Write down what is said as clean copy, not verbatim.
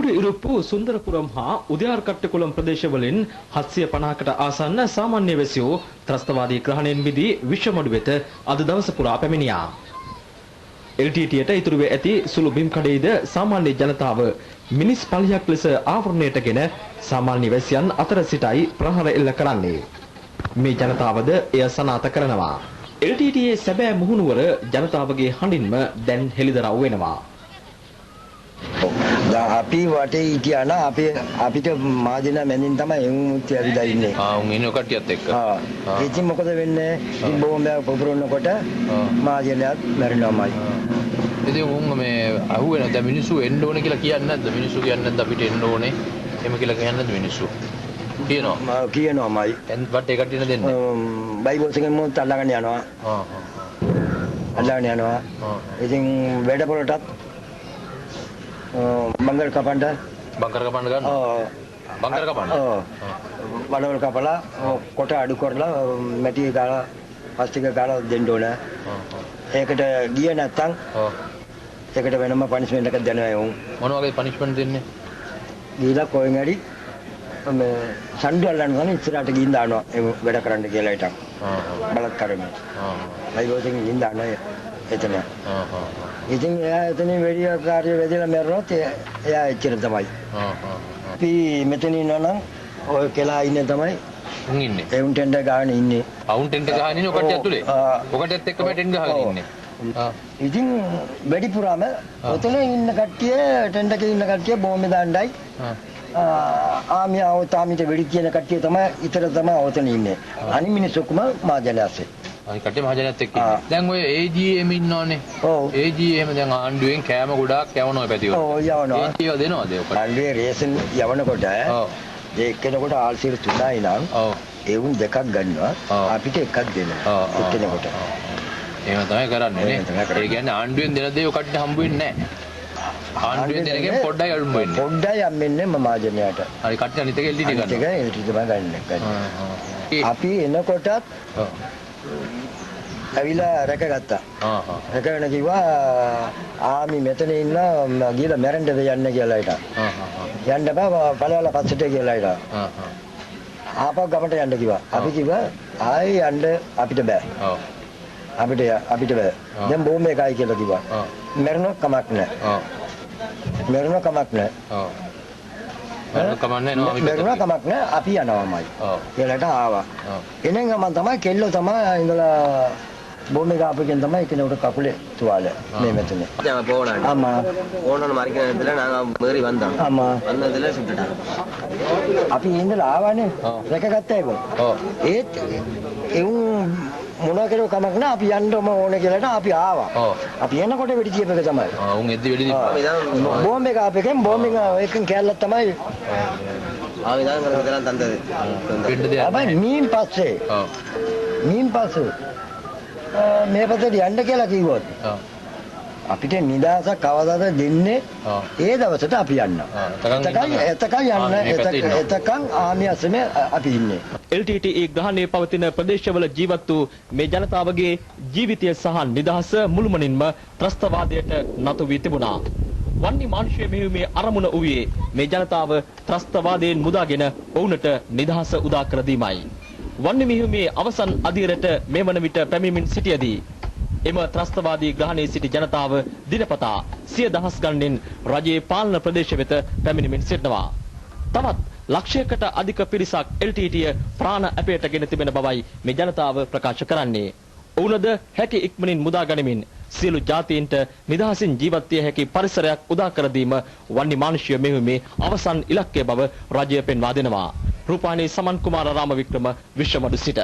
ගම්මුඩ ඉරුප්පු සුන්දරපුරම් හා උදයාර්කට්ටකුලම් ප්‍රදේශවලින් 750කට ආසන්න සාමාන්‍ය වැසියෝ ත්‍රස්තවාදී ග්‍රහණයෙන් මිදී විශ්වමඩු වෙත අද දවස පුරා පැමිණියා. LTTට ඉතුරු වේ ඇති සුළු බිම් කඩේද සාමාන්‍ය ජනතාව මිනිස් පලියක් ලෙස ආවරණයටගෙන සාමාන්‍ය වැසියන් අතර සිටයි ප්‍රහාර එල්ල කරන්නේ. මේ ජනතාවද එය සනාථ කරනවා. LTTයේ සැබෑ මුහුණුවර ජනතාවගේ හඬින්ම දැන් හෙළිදරව් වෙනවා. අපි වටේ හිටියා නා අපිට මාදින මැදින් තමයි එමුත් ඇවිදලා ඉන්නේ. උන් ඉන්න කට්ටියත් එක්ක. ඉතින් මොකද වෙන්නේ? ඉතින් බෝම්බයක් පුපුරනකොට මාදිනයත් මැරෙනවාමයි. ඉතින් උන් මේ අහුවෙන දැන් මිනිස්සු එන්න ඕනේ කියලා කියන්නේ නැද්ද? මිනිස්සු කියන්නේ නැද්ද අපිට එන්න ඕනේ? එහෙම කියලා කියන්නේ නැද්ද මිනිස්සු? කියනවා. කියනවාමයි. දැන් වටේ කට්ටියන දෙන්නේ. බයිබල් එකෙන් මොකද අල්ලගෙන යනවා. අල්ලගෙන යනවා. ඉතින් වැඩ පොලටත් බංගර කපන්න ගන්න. බංගර කපන්න. වලවල් කපලා කොට අඩු කරලා මැටි දාලා ප්ලාස්ටික් දාලා දෙන්න ඕන. ඒකට ගිය නැත්තම් ඒකට වෙනම පනිෂ්මන්ට් එකක් දෙනවා උන්. මොන වගේ පනිෂ්මන්ට් දෙන්නේ? ගිහලා කොහෙන් හරි මේ සම්ඩු අල්ලන්න ගන්න ඉස්සරහට ගිහින් දානවා ඒ වැඩ කරන්න කියලා හිටන්. බලත් කරමු. ලයිවෝසින් ගිහින් දානවා එතන. ඉතින් එයා එතනින් වැඩි කාර්ය වැඩිලා මැරුණොත් එයා එච්චර තමයි. අපි මෙතන ඉන්නවනම් ඔය කෙලා ඉන්නේ තමයි උන් ඉන්නේ. ඒ උන් ටෙන්ඩර් ගහගෙන ඉන්නේ. උන් ටෙන්ඩර් ගහගෙන ඉන්නේ ඔකට ඇතුලේ. ඔකටත් එක්කම ටෙන්ඩර් ගහගෙන ඉන්නේ. ඉතින් වැඩිපුරම ඔතන ඉන්න කට්ටිය ටෙන්ඩර් එකේ ඉන්න කට්ටිය බෝම්බ දාන්නයි. ආමිට වෙඩි කියන කට්ටිය තමයි ඉතර තමයි ඔතන ඉන්නේ. අනිත් මිනිස්සු ඔක්කොම මහජනයාසේ. අනිත් කට්ටිය මහජනයත් එක්ක ඉන්නේ. දැන් ඔය AGM ඉන්නවනේ. ඔව්. AGM දැන් ආණ්ඩුවෙන් කෑම ගොඩාක් යවනවා පැතිවල. ඔව් යවනවා. ඒක දෙනවද ඔකට? ආණ්ඩුවේ රේෂන් යවනකොට ඔව්. එක්කෙනෙකුට ආල්සිර 3යි නම් ඔව්. ඒ උන් දෙකක් ගන්නවා. අපිට එකක් දෙනවා. එක්කෙනෙකුට. එහෙම තමයි කරන්නේ නේ. ඒ කියන්නේ ආණ්ඩුවෙන් දෙන දේ ඔකට හම්බ වෙන්නේ නැහැ. ආණ්ඩුවෙන් දෙනකෙන් පොඩ්ඩයි අඩු වෙන්නේ. පොඩ්ඩයි යම්ෙන්නේ මහජනයාට. හරි කට්ටිය අනිත් එක LTT ගන්නවා. අනිත් එක LTT තමයි ගන්න. අපි එනකොටත් ඇවිල්ලා රැකගත්තා. රැකගෙන කිව්වා ආමි මෙතන ඉන්න ගිහලා මැරෙන්නද යන්න කියලා හිටා. යන්න බෑ පළවල පස්සට කියලා හිටා. ආපහු ගමට යන්න කිව්වා. අපි කිව්වා ආයි යන්න අපිට බෑ. අපිට බෑ. දැන් බෝම්බ එකයි කියලා කිව්වා. මැරුණොත් කමක් නැහැ. මැරුණොත් කමක් නැහැ. මැරුණා කමක් නැහැ. අපි යනවාමයි. කියලාට ආවා. එනෙන් ගමන් තමයි කෙල්ලෝ තමයි ඉඳලා බෝම්බ ගාපුවෙන් තමයි කෙනෙකුට කකුලේ තුවාල මේ මෙතන. දැන් போனாங்க. ஆமா. போனோன மறிக்கிறதுல நாங்க மேரி வந்தோம். ஆமா. வந்ததுல சுட்டுட்டாங்க. අපි ඉඳලා ආවනේ. රැකගත්තා ඒක. ඒත් මොනවා කරෝ කමක් නෑ අපි යන්නම ඕනේ කියලාට අපි ආවා. අපි එනකොට වෙඩි තියපේක තමයි. උන් එද්දි වෙඩි දීපා. බෝම්බ එක අපේකෙන් බෝම්බ එකෙන් කැල්ලක් තමයි. ආවිදාන කරලා තන්දේ. අපි මීන් පස්සේ. මීන් පස්සේ මේ පැත්තට යන්න කියලා කිව්වොත්. අපිට නිදාසක් කවදාද දෙන්නේ? ඒ දවසට අපි යන්න. එතකන් යන්න. එතකන් ආමියසෙම අපි ඉන්නේ. LTTE ග්‍රහණයේ පවතින ප්‍රදේශවල ජීවත් වූ මේ ජනතාවගේ ජීවිතය සහ නිදහස මුළුමනින්ම ත්‍රස්තවාදයට නතු වී තිබුණා. වන්නි මානුෂ්‍ය මෙහෙයුමේ අරමුණ වූයේ මේ ජනතාව ත්‍රස්තවාදයෙන් මුදාගෙන ඔවුන්ට නිදහස උදා කර දීමයි. වන්නි මෙහෙයුමේ අවසන් අදියරට මේ වන විට පැමිණෙමින් සිටියදී එම ත්‍රස්තවාදී ග්‍රහණයේ සිටි ජනතාව දිනපතා සිය දහස් ගණනින් රජයේ පාලන ප්‍රදේශ වෙත පැමිණෙමින් සිටිනවා. තවත් ලක්ෂයකට අධික පිරිසක් LTTය ප්‍රාණ අපයට ගෙන තිබෙන බවයි මේ ජනතාව ප්‍රකාශ කරන්නේ. ඔවුනද හැකි ඉක්මනින් මුදා ගනිමින් සියලු ජාතීන්ට නිදහසින් ජීවත් විය හැකි පරිසරයක් උදා කර දීම වන්නි මානුෂ්‍ය මෙහෙයුමේ අවසන් ඉලක්කය බව රජය පෙන්වා දෙනවා. රූපවාහිනී සමන් කුමාර රාමවික්‍රම විශ්වමඩු සිට